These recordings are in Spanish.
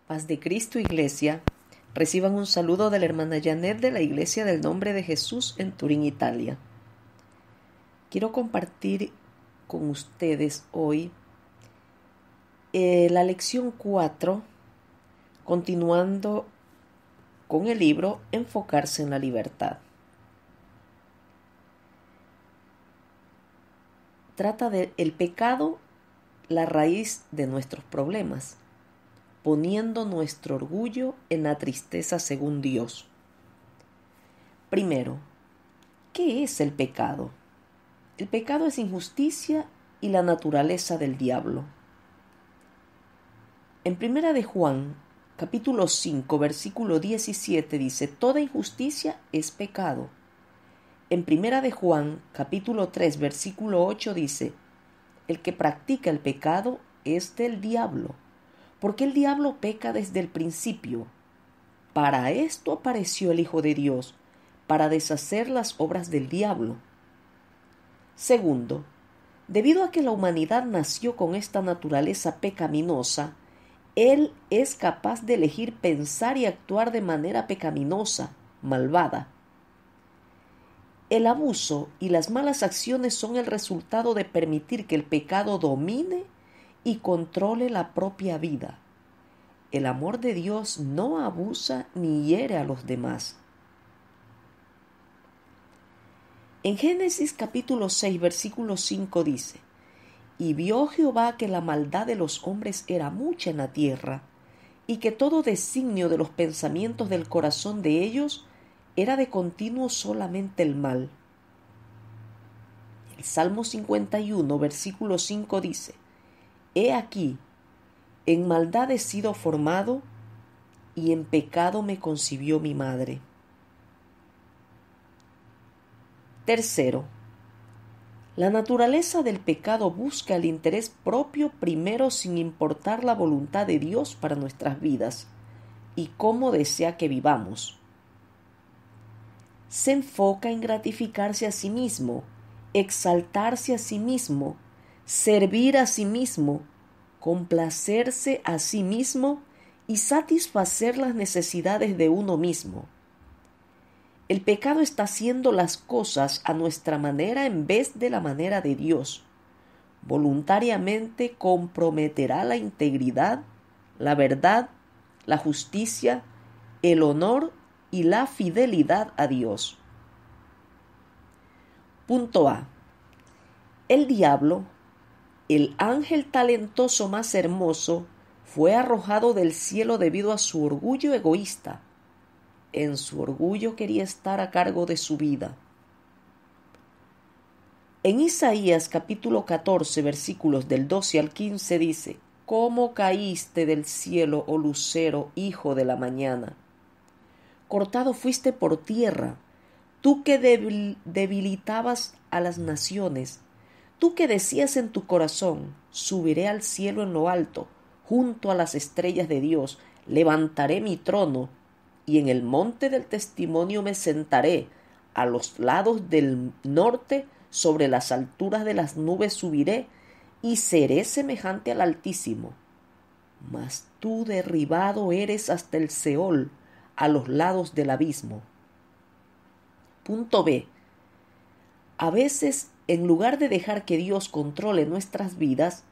Paz de Cristo, Iglesia. Reciban un saludo de la hermana Janet de la Iglesia del Nombre de Jesús en Turín, Italia. Quiero compartir con ustedes hoy la lección 4, continuando con el libro Enfocarse en la libertad. Trata de el pecado, la raíz de nuestros problemas, poniendo nuestro orgullo en la tristeza según Dios. Primero, ¿qué es el pecado? El pecado es injusticia y la naturaleza del diablo. En 1 de Juan, capítulo 5, versículo 17 dice: toda injusticia es pecado. En 1 de Juan, capítulo 3, versículo 8 dice: el que practica el pecado es del diablo, porque el diablo peca desde el principio. Para esto apareció el Hijo de Dios, para deshacer las obras del diablo. Segundo, debido a que la humanidad nació con esta naturaleza pecaminosa, Él es capaz de elegir pensar y actuar de manera pecaminosa, malvada. El abuso y las malas acciones son el resultado de permitir que el pecado domine y controle la propia vida. El amor de Dios no abusa ni hiere a los demás. En Génesis capítulo 6, versículo 5 dice: y vio Jehová que la maldad de los hombres era mucha en la tierra, y que todo designio de los pensamientos del corazón de ellos era de continuo solamente el mal. El Salmo 51, versículo 5 dice: he aquí, en maldad he sido formado, y en pecado me concibió mi madre. Tercero, la naturaleza del pecado busca el interés propio primero sin importar la voluntad de Dios para nuestras vidas y cómo desea que vivamos. Se enfoca en gratificarse a sí mismo, exaltarse a sí mismo, servir a sí mismo, complacerse a sí mismo y satisfacer las necesidades de uno mismo. El pecado está haciendo las cosas a nuestra manera en vez de la manera de Dios. Voluntariamente comprometerá la integridad, la verdad, la justicia, el honor y la fidelidad a Dios. Punto A. El diablo, el ángel talentoso más hermoso, fue arrojado del cielo debido a su orgullo egoísta. En su orgullo quería estar a cargo de su vida. En Isaías capítulo 14, versículos del 12 al 15 dice: ¿cómo caíste del cielo, oh lucero, hijo de la mañana? Cortado fuiste por tierra, tú que debilitabas a las naciones. Tú que decías en tu corazón: subiré al cielo en lo alto, junto a las estrellas de Dios, levantaré mi trono, y en el monte del testimonio me sentaré, a los lados del norte, sobre las alturas de las nubes subiré, y seré semejante al Altísimo. Mas tú derribado eres hasta el Seol, a los lados del abismo. Punto B. A veces, en lugar de dejar que Dios controle nuestras vidas,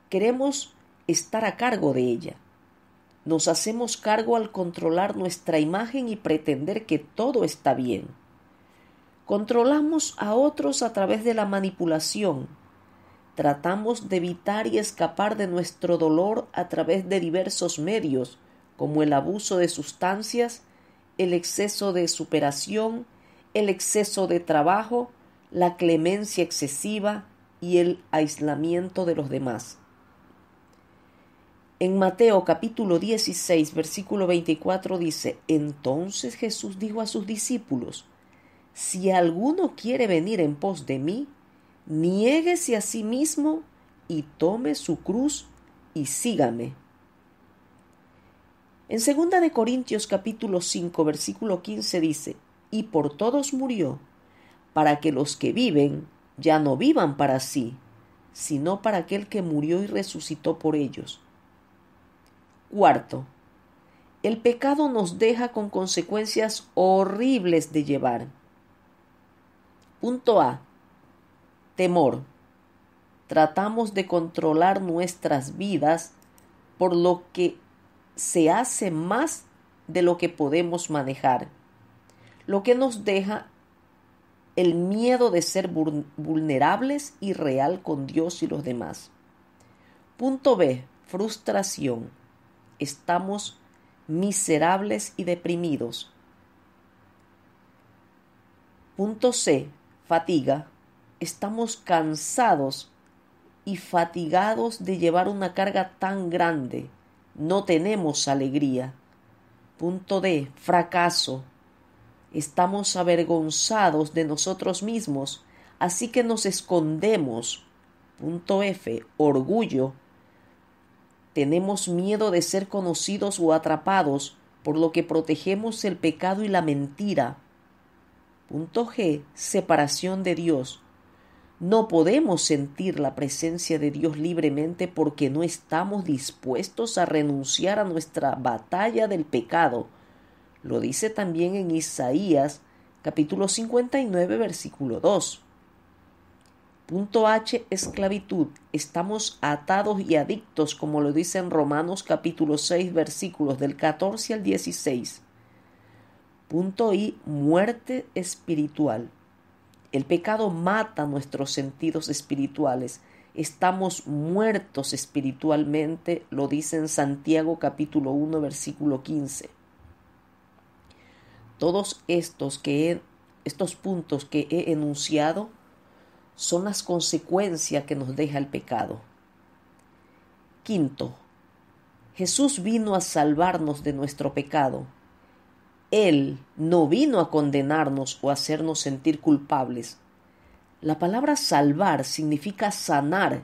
queremos estar a cargo de ella. Nos hacemos cargo al controlar nuestra imagen y pretender que todo está bien. Controlamos a otros a través de la manipulación. Tratamos de evitar y escapar de nuestro dolor a través de diversos medios, como el abuso de sustancias, el exceso de superación, el exceso de trabajo, la clemencia excesiva y el aislamiento de los demás. En Mateo capítulo 16, versículo 24 dice: entonces Jesús dijo a sus discípulos: si alguno quiere venir en pos de mí, niéguese a sí mismo y tome su cruz y sígame. En 2 de Corintios capítulo 5, versículo 15 dice: y por todos murió, para que los que viven ya no vivan para sí, sino para aquel que murió y resucitó por ellos. Cuarto, El pecado nos deja con consecuencias horribles de llevar. Punto A. Temor. Tratamos de controlar nuestras vidas por lo que se hace más de lo que podemos manejar, lo que nos deja el miedo de ser vulnerables y real con Dios y los demás. Punto B. Frustración. Estamos miserables y deprimidos. Punto C. Fatiga. Estamos cansados y fatigados de llevar una carga tan grande. No tenemos alegría. Punto D. Fracaso. Estamos avergonzados de nosotros mismos, así que nos escondemos. Punto F. Orgullo. Tenemos miedo de ser conocidos o atrapados, por lo que protegemos el pecado y la mentira. Punto G. Separación de Dios. No podemos sentir la presencia de Dios libremente porque no estamos dispuestos a renunciar a nuestra batalla del pecado. Lo dice también en Isaías, capítulo 59, versículo 2. Punto H. Esclavitud. Estamos atados y adictos, como lo dice en Romanos, capítulo 6, versículos del 14 al 16. Punto I. Muerte espiritual. El pecado mata nuestros sentidos espirituales. Estamos muertos espiritualmente, lo dice en Santiago capítulo 1, versículo 15. Todos estos puntos que he enunciado son las consecuencias que nos deja el pecado. Quinto, Jesús vino a salvarnos de nuestro pecado. Él no vino a condenarnos o a hacernos sentir culpables. La palabra salvar significa sanar.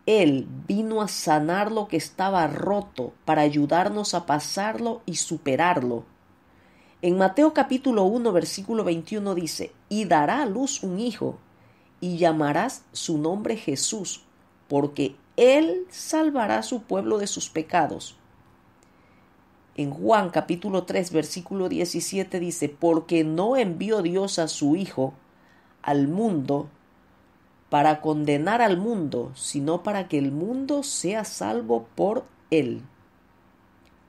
Él vino a sanar lo que estaba roto para ayudarnos a pasarlo y superarlo. En Mateo capítulo 1, versículo 21 dice: y dará a luz un hijo, y llamarás su nombre Jesús, porque Él salvará a su pueblo de sus pecados. En Juan capítulo 3, versículo 17 dice: porque no envió Dios a su Hijo al mundo para condenar al mundo, sino para que el mundo sea salvo por Él.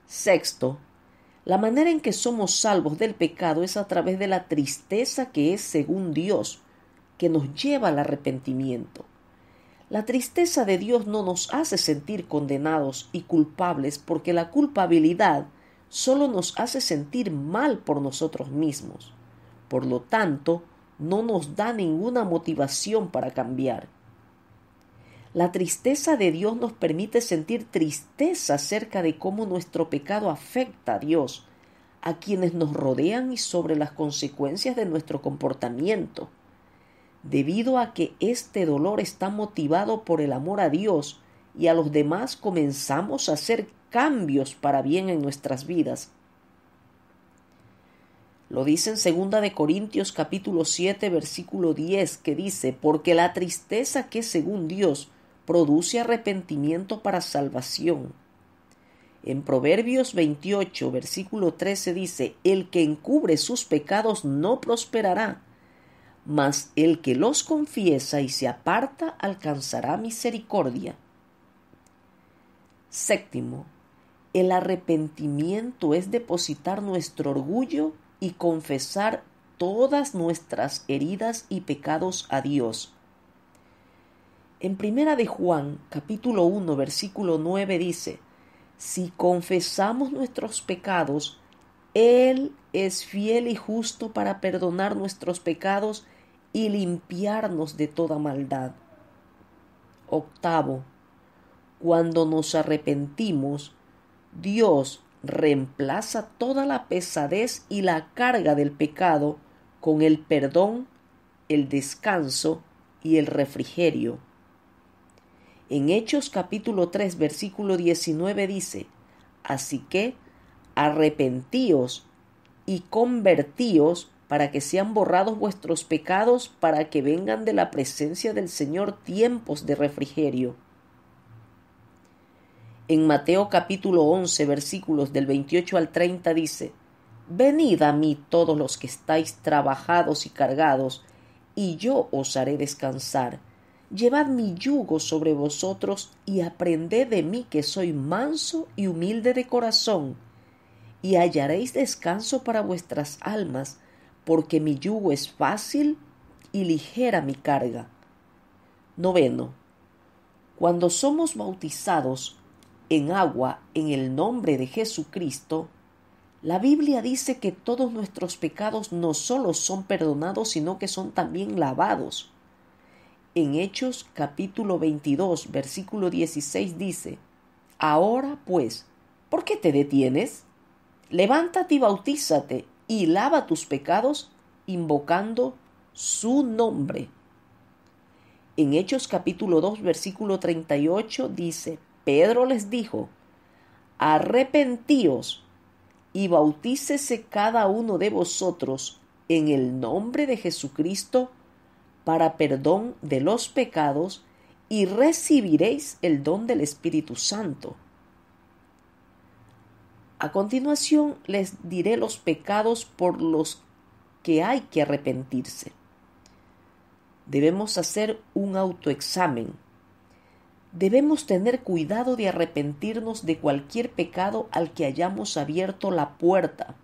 Sexto, la manera en que somos salvos del pecado es a través de la tristeza que es según Dios, que nos lleva al arrepentimiento. La tristeza de Dios no nos hace sentir condenados y culpables, porque la culpabilidad solo nos hace sentir mal por nosotros mismos. Por lo tanto, no nos da ninguna motivación para cambiar. La tristeza de Dios nos permite sentir tristeza acerca de cómo nuestro pecado afecta a Dios, a quienes nos rodean y sobre las consecuencias de nuestro comportamiento. Debido a que este dolor está motivado por el amor a Dios y a los demás, comenzamos a hacer cambios para bien en nuestras vidas. Lo dice en 2 Corintios capítulo 7, versículo 10, que dice: porque la tristeza que es según Dios produce arrepentimiento para salvación. En Proverbios 28, versículo 13 dice: el que encubre sus pecados no prosperará, mas el que los confiesa y se aparta alcanzará misericordia. Séptimo, el arrepentimiento es depositar nuestro orgullo y confesar todas nuestras heridas y pecados a Dios. En Primera de Juan, capítulo 1, versículo 9 dice: si confesamos nuestros pecados, Él es fiel y justo para perdonar nuestros pecados y limpiarnos de toda maldad. Octavo, cuando nos arrepentimos, Dios reemplaza toda la pesadez y la carga del pecado con el perdón, el descanso y el refrigerio. En Hechos capítulo 3, versículo 19 dice: así que arrepentíos y convertíos para que sean borrados vuestros pecados, para que vengan de la presencia del Señor tiempos de refrigerio. En Mateo capítulo 11, versículos del 28 al 30 dice: Venid a mí todos los que estáis trabajados y cargados, y yo os haré descansar. Llevad mi yugo sobre vosotros y aprended de mí, que soy manso y humilde de corazón, y hallaréis descanso para vuestras almas, porque mi yugo es fácil y ligera mi carga. 9. Cuando somos bautizados en agua en el nombre de Jesucristo, la Biblia dice que todos nuestros pecados no solo son perdonados, sino que son también lavados. En Hechos capítulo 22, versículo 16 dice: Ahora pues, ¿por qué te detienes? Levántate y bautízate y lava tus pecados invocando su nombre. En Hechos capítulo 2, versículo 38 dice: Pedro les dijo: Arrepentíos y bautícese cada uno de vosotros en el nombre de Jesucristo para perdón de los pecados, y recibiréis el don del Espíritu Santo. A continuación les diré los pecados por los que hay que arrepentirse. Debemos hacer un autoexamen. Debemos tener cuidado de arrepentirnos de cualquier pecado al que hayamos abierto la puerta.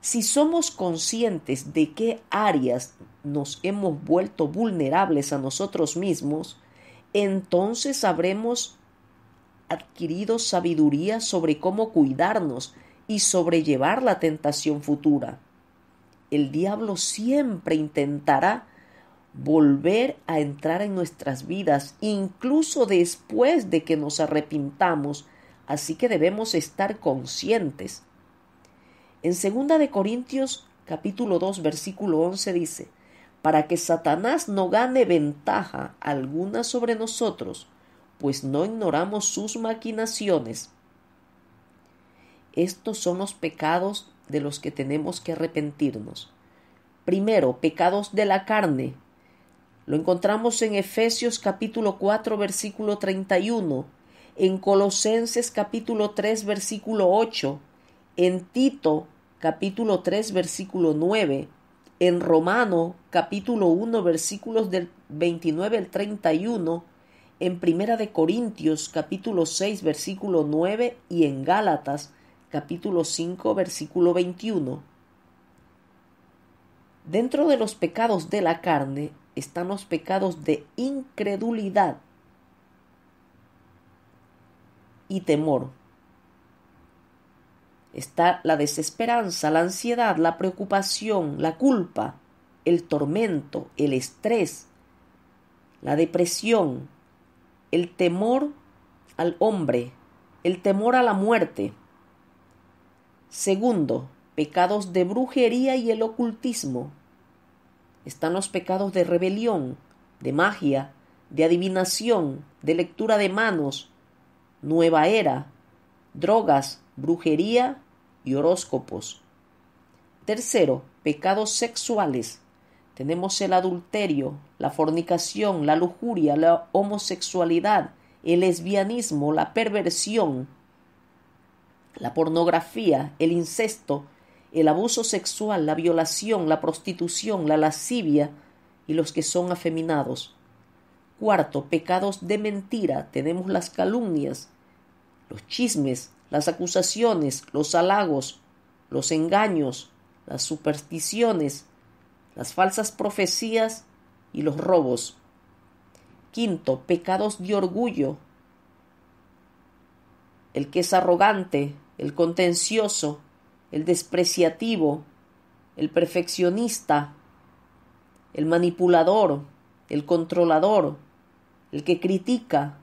Si somos conscientes de qué áreas nos hemos vuelto vulnerables a nosotros mismos, entonces habremos adquirido sabiduría sobre cómo cuidarnos y sobrellevar la tentación futura. El diablo siempre intentará volver a entrar en nuestras vidas, incluso después de que nos arrepintamos, así que debemos estar conscientes. En 2 Corintios capítulo 2, versículo 11 dice: Para que Satanás no gane ventaja alguna sobre nosotros, pues no ignoramos sus maquinaciones. Estos son los pecados de los que tenemos que arrepentirnos. Primero, pecados de la carne. Lo encontramos en Efesios capítulo 4, versículo 31, en Colosenses capítulo 3, versículo 8, en Tito capítulo 3, versículo 9, en Romano capítulo 1, versículos del 29 al 31, en Primera de Corintios capítulo 6, versículo 9, y en Gálatas capítulo 5, versículo 21. Dentro de los pecados de la carne están los pecados de incredulidad y temor. Está la desesperanza, la ansiedad, la preocupación, la culpa, el tormento, el estrés, la depresión, el temor al hombre, el temor a la muerte. Segundo, pecados de brujería y el ocultismo. Están los pecados de rebelión, de magia, de adivinación, de lectura de manos, nueva era, drogas, brujería y horóscopos. Tercero, pecados sexuales. Tenemos el adulterio, la fornicación, la lujuria, la homosexualidad, el lesbianismo, la perversión, la pornografía, el incesto, el abuso sexual, la violación, la prostitución, la lascivia y los que son afeminados. Cuarto, pecados de mentira. Tenemos las calumnias, los chismes, las acusaciones, los halagos, los engaños, las supersticiones, las falsas profecías y los robos. Quinto, pecados de orgullo. El que es arrogante, el contencioso, el despreciativo, el perfeccionista, el manipulador, el controlador, el que critica,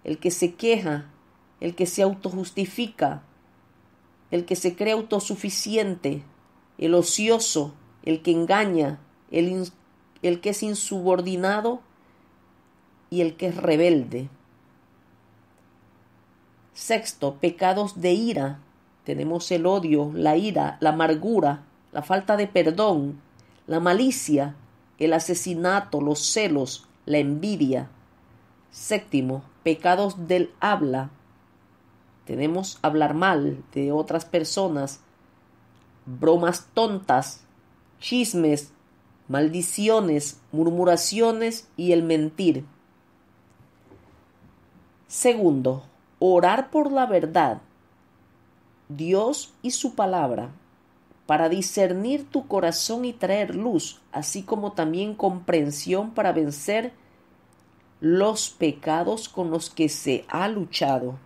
el que se queja, el que se autojustifica, el que se cree autosuficiente, el ocioso, el que engaña, el que es insubordinado y el que es rebelde. Sexto, pecados de ira. Tenemos el odio, la ira, la amargura, la falta de perdón, la malicia, el asesinato, los celos, la envidia. Séptimo, pecados del habla. Tenemos hablar mal de otras personas, bromas tontas, chismes, maldiciones, murmuraciones y el mentir. Segundo, orar por la verdad, Dios y su palabra, para discernir tu corazón y traer luz, así como también comprensión para vencer los pecados con los que se ha luchado.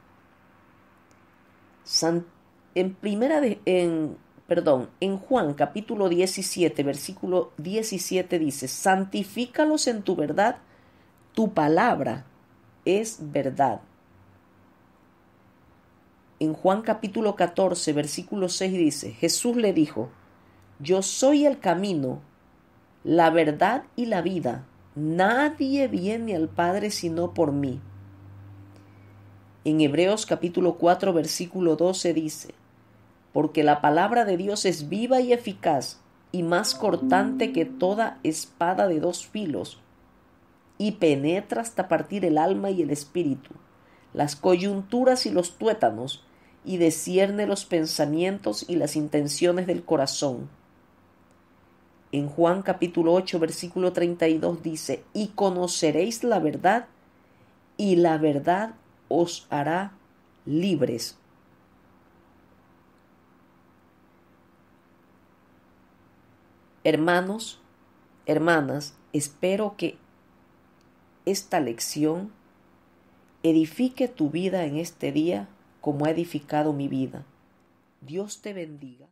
En Juan capítulo 17, versículo 17 dice: santifícalos en tu verdad, tu palabra es verdad. En Juan capítulo 14, versículo 6 dice: Jesús le dijo: yo soy el camino, la verdad y la vida. Nadie viene al Padre sino por mí. En Hebreos capítulo 4, versículo 12 dice: porque la palabra de Dios es viva y eficaz, y más cortante que toda espada de dos filos, y penetra hasta partir el alma y el espíritu, las coyunturas y los tuétanos, y discierne los pensamientos y las intenciones del corazón. En Juan capítulo 8, versículo 32 dice: y conoceréis la verdad, y la verdad os hará libres. Hermanos, hermanas, espero que esta lección edifique tu vida en este día como ha edificado mi vida. Dios te bendiga.